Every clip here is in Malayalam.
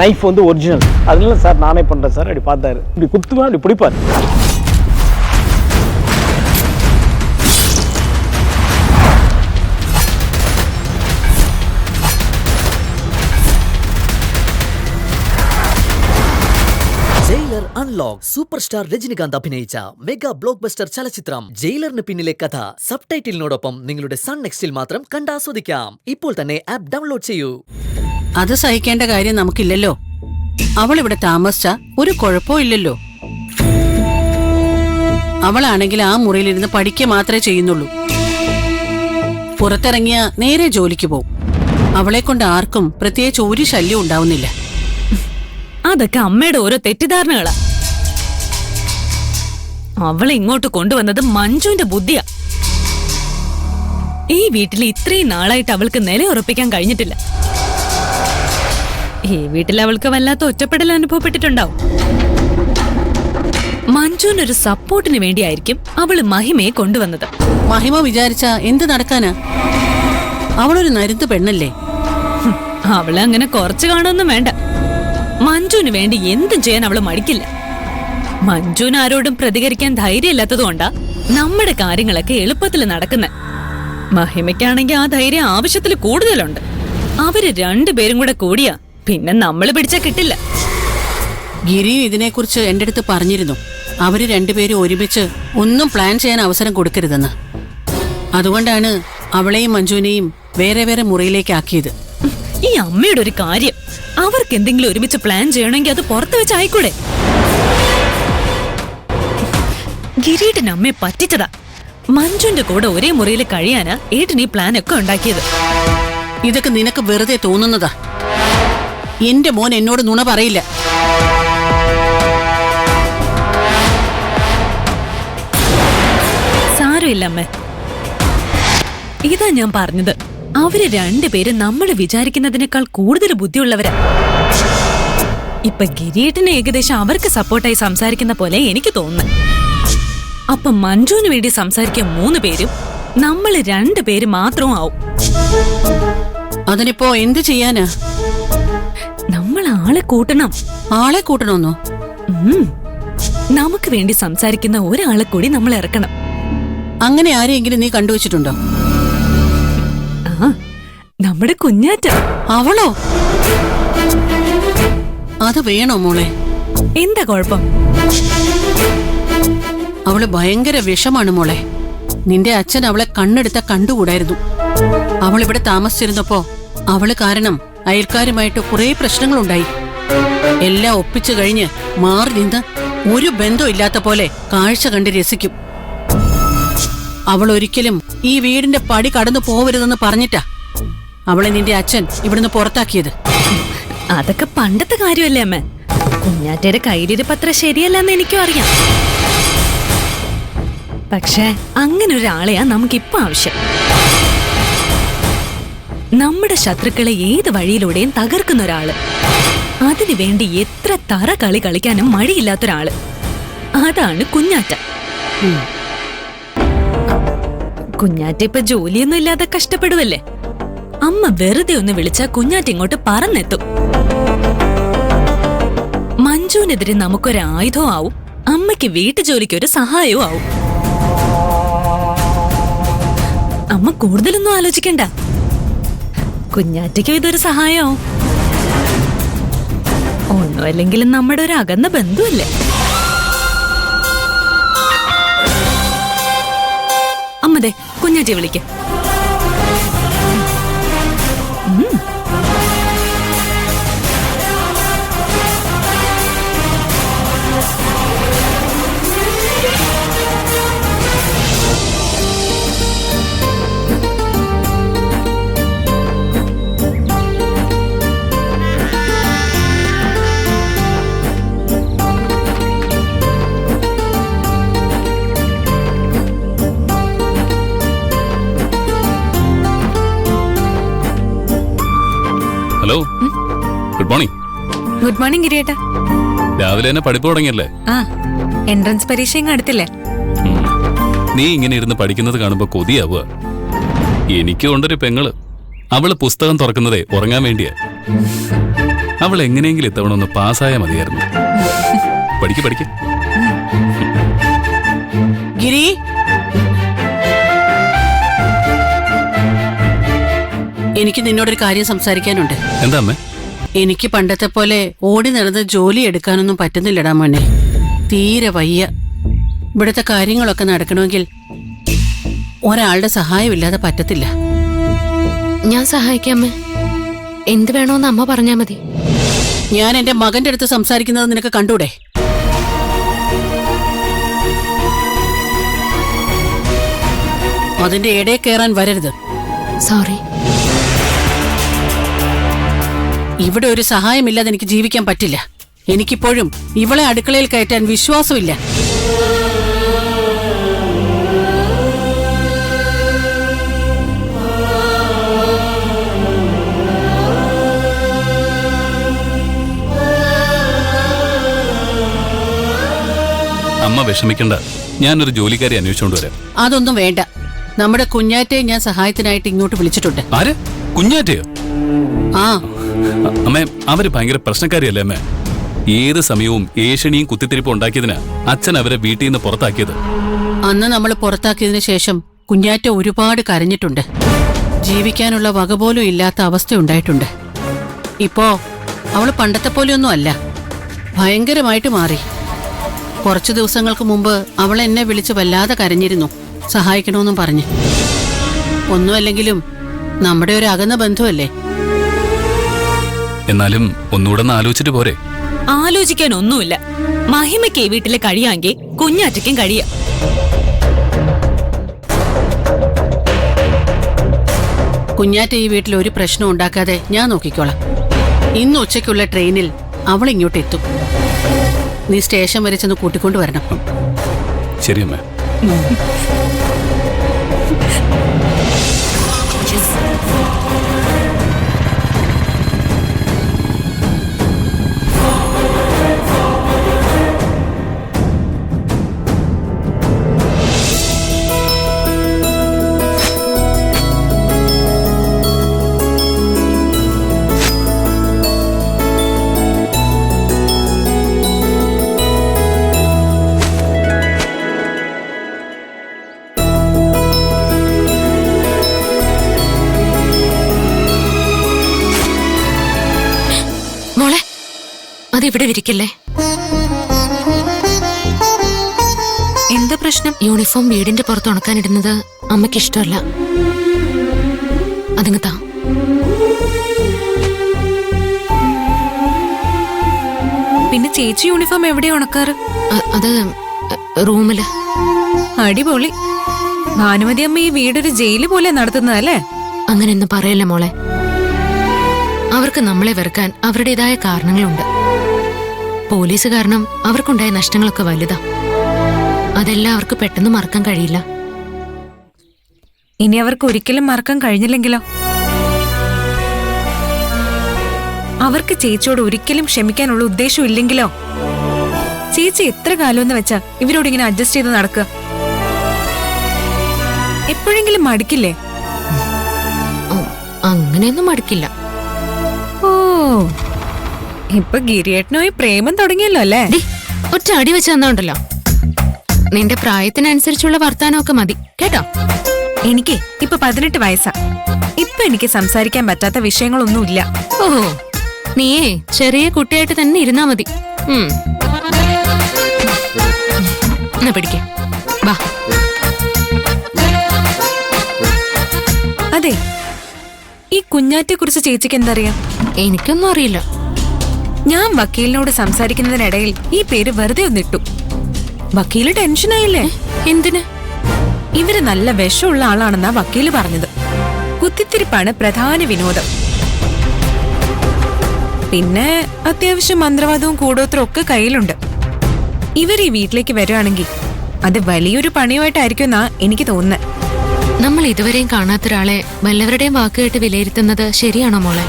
நைஃப் வந்து ஒரிஜினல். அதனால சார் நானே பண்ணுறேன் சார். அப்படி பார்த்தாரு, இப்படி குத்துவேன், அப்படி பிடிப்பார். Jailer unlock super star Rajinikanth അഭിനയിച്ച മെഗാ ബ്ലോക്ക് ബസ്റ്റർ ചലച്ചിത്രം ജയിലറിന് പിന്നിലെ കഥ സബ്ടൈറ്റിലിനോടൊപ്പം നിങ്ങളുടെ സൺ നെക്സ്റ്റിൽ മാത്രം കണ്ടാസ്വദിക്കാം. ഇപ്പോൾ തന്നെ ആപ്പ് ഡൗൺലോഡ് ചെയ്യൂ. അത് സഹിക്കേണ്ട കാര്യം നമുക്കില്ലല്ലോ. അവൾ ഇവിടെ താമസിച്ച ഒരു കുഴപ്പവും ഇല്ലല്ലോ. അവളാണെങ്കിൽ ആ മുറിയിലിരുന്ന് പഠിക്കുക മാത്രമേ ചെയ്യുന്നുള്ളൂ. പുറത്തിറങ്ങിയ നേരെ ജോലിക്ക് പോവും. അവളെ കൊണ്ട് ആർക്കും പ്രത്യേകിച്ച് ഒരു ശല്യം ഉണ്ടാവുന്നില്ല. അതൊക്കെ അമ്മയുടെ ഓരോ തെറ്റിദ്ധാരണകളാ. അവളെ ഇങ്ങോട്ട് കൊണ്ടുവന്നത് മഞ്ജുവിന്റെ ബുദ്ധിയാ. ഈ വീട്ടിൽ ഇത്രയും നാളായിട്ട് അവൾക്ക് നിലയുറപ്പിക്കാൻ കഴിഞ്ഞിട്ടില്ല. ഈ വീട്ടിൽ അവൾക്ക് വല്ലാത്ത ഒറ്റപ്പെടൽ അനുഭവപ്പെട്ടിട്ടുണ്ടാവും. മഞ്ജുവിനൊരു സപ്പോർട്ടിന് വേണ്ടിയായിരിക്കും അവള് മഹിമയെ കൊണ്ടുവന്നത്. മഹിമ വിചാരിച്ച എന്ത് നടക്കാനാ? അവളൊരു നരുത്ത് പെണ്ണല്ലേ. അവളെ അങ്ങനെ കുറച്ചു കാണുമൊന്നും വേണ്ട. മഞ്ജുവിന് വേണ്ടി എന്തും ചെയ്യാൻ അവള് മടിക്കില്ല. മഞ്ജുവിന് ആരോടും പ്രതികരിക്കാൻ ധൈര്യമില്ലാത്തതുകൊണ്ടാ നമ്മുടെ കാര്യങ്ങളൊക്കെ എളുപ്പത്തിൽ നടക്കുന്ന. മഹിമയ്ക്കാണെങ്കിൽ ആ ധൈര്യം ആവശ്യത്തിൽ കൂടുതലുണ്ട്. അവര് രണ്ടുപേരും കൂടെ കൂടിയാ പിന്നെ നമ്മള് പിടിച്ചാ കിട്ടില്ല. ഗിരിയും ഇതിനെക്കുറിച്ച് എന്റെ അടുത്ത് പറഞ്ഞിരുന്നു. അവര് രണ്ടുപേരും ഒരുമിച്ച് ഒന്നും പ്ലാൻ ചെയ്യാൻ അവസരം കൊടുക്കരുതെന്ന്. അതുകൊണ്ടാണ് അവളെയും മഞ്ജുവിനെയും വേറെ വേറെ മുറിയിലേക്ക് ആക്കിയത്. ഈ അമ്മയുടെ ഒരു കാര്യം, അവർക്ക് എന്തെങ്കിലും ഒരുമിച്ച് പ്ലാൻ ചെയ്യണമെങ്കിൽ അത് പുറത്തു വെച്ച് ആയിക്കൂടെ? ഗിരീട്ടൻ അമ്മയെ പറ്റിച്ചതാ. മഞ്ജുവിന്റെ കൂടെ ഒരേ മുറിയിൽ കഴിയാനാ ഏട്ടൻ ഈ പ്ലാൻ ഒക്കെ ഉണ്ടാക്കിയത്. ഇതൊക്കെ നിനക്ക് വെറുതെ തോന്നുന്നതാ. എന്റെ മോൻ എന്നോട് നുണ പറയില്ല. സാരമില്ല അമ്മ. ഇതാ ഞാൻ പറഞ്ഞത്, അവര് രണ്ടുപേരും നമ്മൾ വിചാരിക്കുന്നതിനേക്കാൾ കൂടുതൽ ബുദ്ധിയുള്ളവരാ. ഇപ്പൊ ഗിരീട്ടന് ഏകദേശം അവർക്ക് സപ്പോർട്ടായി സംസാരിക്കുന്ന പോലെ എനിക്ക് തോന്നുന്നു. അപ്പൊ മഞ്ജുവിന് വേണ്ടി സംസാരിക്കാൻ 3 പേരും നമ്മൾ 2 പേര് മാത്രവും ആവും. അതിനിപ്പോ എന്ത് ചെയ്യാനാ? നമ്മൾ ആളെ കൂട്ടണം. ആളെ കൂട്ടണമെന്നോ? നമുക്ക് വേണ്ടി സംസാരിക്കുന്ന ഒരാളെ കൂടി നമ്മൾ ഇറക്കണം. അങ്ങനെ ആരെയെങ്കിലും നീ കണ്ടുവച്ചിട്ടുണ്ടോ? നമ്മുടെ കുഞ്ഞാറ്റ. അവളോ? അത് വേണോ മോളെ? എന്താ കുഴപ്പം? അവള് ഭയങ്കര വിഷമാണ് മോളെ. നിന്റെ അച്ഛൻ അവളെ കണ്ണെടുത്ത കണ്ടുകൂടായിരുന്നു. അവളിവിടെ താമസിച്ചിരുന്നപ്പോ അവള് കാരണം അയൽക്കാരുമായിട്ട് കുറെ പ്രശ്നങ്ങളുണ്ടായി. എല്ലാം ഒപ്പിച്ചു കഴിഞ്ഞ് മാറി നിന്ന് ഒരു ബന്ധവും ഇല്ലാത്ത പോലെ കാഴ്ച കണ്ട് രസിക്കും. അവൾ ഒരിക്കലും ഈ വീടിന്റെ പടി കടന്നു പോവരുതെന്ന് പറഞ്ഞിട്ടാ അവളെ നിന്റെ അച്ഛൻ ഇവിടുന്ന് പുറത്താക്കിയത്. അതൊക്കെ പണ്ടത്തെ കാര്യമല്ലേ അമ്മ. കുഞ്ഞാറ്റയുടെ കയ്യിലിരിപ്പ് അത്ര ശരിയല്ലെന്ന് എനിക്കും അറിയാം. പക്ഷേ അങ്ങനെ ഒരാളെയാ നമുക്കിപ്പോ ആവശ്യം. നമ്മുടെ ശത്രുക്കളെ ഏത് വഴിയിലൂടെയും തകർക്കുന്ന ഒരാള്. അതിനു വേണ്ടി എത്ര തറ കളി കളിക്കാനും മടിയില്ലാത്തൊരാള്. അതാണ് കുഞ്ഞാറ്റ. കുഞ്ഞാറ്റ ഇപ്പൊ ജോലിയൊന്നും ഇല്ലാതെ കഷ്ടപ്പെടുവല്ലേ. അമ്മ വെറുതെ ഒന്ന് വിളിച്ചാ കുഞ്ഞാറ്റ ഇങ്ങോട്ട് പറന്നെത്തും. മഞ്ജുവിനെതിരെ നമുക്കൊരായുധവും ആവും, അമ്മയ്ക്ക് വീട്ടുജോലിക്ക് ഒരു സഹായവും ആവും. അമ്മ കൂടുതലൊന്നും ആലോചിക്കണ്ട. കുഞ്ഞാറ്റയ്ക്കും ഇതൊരു സഹായമാവും. ഒന്നുമല്ലെങ്കിലും നമ്മുടെ ഒരു അകന്ന ബന്ധുവല്ലേ. അമ്മതെ കുഞ്ഞാറ്റയെ വിളിക്ക. Hello, good morning. Good morning ഗിരിയേട്ടാ. രാവിലെ തന്നെ പഠിപ്പ് തുടങ്ങിയല്ലേ? ആ, എൻട്രൻസ് പരീക്ഷ ഇങ്ങ് അടുത്തില്ലേ? നീ ഇങ്ങനെ ഇരുന്ന് പഠിക്കുന്നത് കാണുമ്പോ കൊതിയാവുക. എനിക്കും ഉണ്ടൊരു പെങ്ങള്. അവള് പുസ്തകം തുറക്കുന്നതേ ഉറങ്ങാൻ വേണ്ടിയാ. അവൾ എങ്ങനെയെങ്കിലും ഇത്തവണ ഒന്ന് പാസ്സായാൽ മതിയായിരുന്നു. പഠിക്ക് പഠിക്ക്. ഗിരി, എനിക്ക് നിന്നോടൊരു കാര്യം സംസാരിക്കാനുണ്ട്. എന്താ അമ്മേ? എനിക്ക് പണ്ടത്തെ പോലെ ഓടി നടന്ന് ജോലി എടുക്കാനൊന്നും പറ്റുന്നില്ലടാ മോനെ. തീരെ വയ്യ. ഇവിടുത്തെ കാര്യങ്ങളൊക്കെ നടക്കണമെങ്കിൽ ഒരാളുടെ സഹായമില്ലാതെ പറ്റത്തില്ല. ഞാൻ സഹായിക്കാമേ. എന്ത് വേണോന്ന് അമ്മ പറഞ്ഞാ മതി. ഞാൻ എന്റെ മകന്റെ അടുത്ത് സംസാരിക്കുന്നത് നിനക്ക് കണ്ടൂടെ? അതിന്റെ ഇടയിൽ കയറാൻ വരരുത്. സോറി. ഇവിടെ ഒരു സഹായമില്ലാതെ എനിക്ക് ജീവിക്കാൻ പറ്റില്ല. എനിക്കിപ്പോഴും ഇവളെ അടുക്കളയിൽ കയറ്റാൻ വിശ്വാസമില്ല. അമ്മ വിഷമിക്കണ്ട, ഞാനൊരു ജോലിക്കാരെ അന്വേഷിച്ചോണ്ട് വരാം. അതൊന്നും വേണ്ട. നമ്മുടെ കുഞ്ഞാറ്റെ ഞാൻ സഹായത്തിനായിട്ട് ഇങ്ങോട്ട് വിളിച്ചിട്ടുണ്ട്. ആര്? കുഞ്ഞാറ്റയോ? ആ, അമ്മേ, അവര് ഭയങ്കര പ്രശ്നക്കാരിയല്ലേ അമ്മേ? ഏത് സമയവും ഏഷണിയും കുത്തിത്തിരിപ്പും ഉണ്ടാക്കിയതിനാ അച്ഛൻ അവരെ വീട്ടിൽ നിന്ന് പുറത്താക്കിയത്. അന്ന് നമ്മൾ പുറത്താക്കിയതിനു ശേഷം കുഞ്ഞാറ്റ ഒരുപാട് കരഞ്ഞിട്ടുണ്ട്. ജീവിക്കാനുള്ള വക പോലും ഇല്ലാത്ത അവസ്ഥ ഉണ്ടായിട്ടുണ്ട്. ഇപ്പോ അവള് പണ്ടത്തെ പോലെയൊന്നും അല്ല, ഭയങ്കരമായിട്ട് മാറി. കുറച്ചു ദിവസങ്ങൾക്ക് മുമ്പ് അവൾ എന്നെ വിളിച്ച് വല്ലാതെ കരഞ്ഞിരുന്നു, സഹായിക്കണമെന്നും പറഞ്ഞ്. ഒന്നുമല്ലെങ്കിലും നമ്മുടെ ഒരു അകന്ന ബന്ധുവല്ലേ. എന്നാലും ഒന്നുകൂടെ ആലോചിച്ചിട്ട് പോരെ? ആലോചിക്കാൻ ഒന്നുമില്ല. മഹിമയ്ക്ക് ഈ വീട്ടിലെ കഴിയാമെങ്കിൽ കുഞ്ഞാറ്റയ്ക്കും കഴിയാം. കുഞ്ഞാറ്റ ഈ വീട്ടിൽ ഒരു പ്രശ്നം ഉണ്ടാക്കാതെ ഞാൻ നോക്കിക്കോളാം. ഇന്ന് ഉച്ചയ്ക്കുള്ള ട്രെയിനിൽ അവൾ ഇങ്ങോട്ട് എത്തും. നീ സ്റ്റേഷൻ വരെ ചെന്ന് കൂട്ടിക്കൊണ്ടു വരണം. ശരി അമ്മേ. അതിവിടെ വിരിക്കല്ലേ. എന്താ പ്രശ്നം? യൂണിഫോം വീടിന്റെ പുറത്ത് ഉണക്കാനിടുന്നത് അമ്മയ്ക്ക് ഇഷ്ടമല്ല. അതിങ്ങ് താ. പിന്നെ ചേച്ചി യൂണിഫോം എവിടെയാ ഉണക്കാറ്? അത് റൂമില്. അടിപൊളി. ഭാനുമതി അമ്മ ഈ വീടൊരു ജയില് പോലെ നടത്തുന്നതല്ലേ? അങ്ങനെയൊന്നും പറയല്ലേ മോളെ. അവർക്ക് നമ്മളെ വെറുക്കാൻ അവരുടേതായ കാരണങ്ങളുണ്ട്. പോലീസ് കാരണം അവർക്കുണ്ടായ നഷ്ടങ്ങളൊക്കെ വലുതാ. അതെല്ലാം അവർക്ക് പെട്ടെന്ന് മറക്കാൻ കഴിയില്ല. ഇനി അവർക്ക് ഒരിക്കലും മറക്കാൻ കഴിഞ്ഞില്ലെങ്കിലോ? അവർക്ക് ചേച്ചിയോട് ഒരിക്കലും ക്ഷമിക്കാനുള്ള ഉദ്ദേശം ഇല്ലെങ്കിലോ? ചേച്ചി എത്ര കാലമെന്ന് വെച്ചാ ഇവരോട് ഇങ്ങനെ അഡ്ജസ്റ്റ് ചെയ്ത് നടക്കുക? എപ്പോഴെങ്കിലും മടുക്കില്ലേ? അങ്ങനെയൊന്നും മടുക്കില്ല. ഓ, ഇപ്പൊ ഗിരിയേട്ടനുമായി പ്രേമം തുടങ്ങിയല്ലോ അല്ലേ? ഒറ്റ അടി വെച്ച് തന്നോണ്ടല്ലോ. നിന്റെ പ്രായത്തിനനുസരിച്ചുള്ള വർത്താനമൊക്കെ മതി കേട്ടോ. എനിക്ക് ഇപ്പൊ 18 വയസ്സാ. ഇപ്പൊ എനിക്ക് സംസാരിക്കാൻ പറ്റാത്ത വിഷയങ്ങളൊന്നുമില്ല. ഓഹോ, നീയേ ചെറിയ കുട്ടിയായിട്ട് തന്നെ ഇരുന്നാ മതി. എന്നാ പിടിക്ക. വാ. അതെ, ഈ കുഞ്ഞാറ്റെ കുറിച്ച് ചേച്ചിക്ക് എന്തറിയാം? എനിക്കൊന്നും അറിയില്ല. ഞാൻ വക്കീലിനോട് സംസാരിക്കുന്നതിനിടയിൽ ഈ പേര് വെറുതെ ഒന്നിട്ടു. വക്കീല് ടെൻഷനായില്ലേ? എന്തിന്? ഇവര് നല്ല വിഷമുള്ള ആളാണെന്നാ വക്കീല് പറഞ്ഞത്. കുത്തിത്തിരിപ്പാണ് പ്രധാന വിനോദം. പിന്നെ അത്യാവശ്യം മന്ത്രവാദവും കൂടോത്രവും ഒക്കെ കയ്യിലുണ്ട്. ഇവർ ഈ വീട്ടിലേക്ക് വരികയാണെങ്കിൽ അത് വലിയൊരു പണിയുമായിട്ടായിരിക്കും എന്നാ എനിക്ക് തോന്നുന്നത്. നമ്മൾ ഇതുവരെയും കാണാത്തൊരാളെ വല്ലവരുടെയും വാക്ക് കേട്ട് വിലയിരുത്തുന്നത് ശരിയാണോ മോളെ?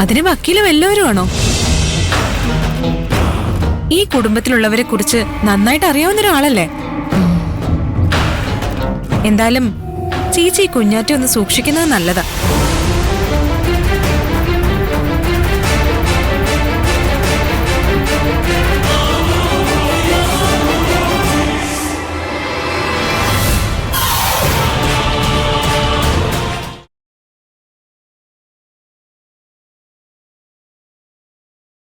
അതിന് വക്കീലും എല്ലാവരും ആണോ? ഈ കുടുംബത്തിലുള്ളവരെ കുറിച്ച് നന്നായിട്ട് അറിയാവുന്ന ഒരാളല്ലേ? എന്തായാലും ചേച്ചി കുഞ്ഞാറ്റെ ഒന്ന് സൂക്ഷിക്കുന്നത് നല്ലതാ.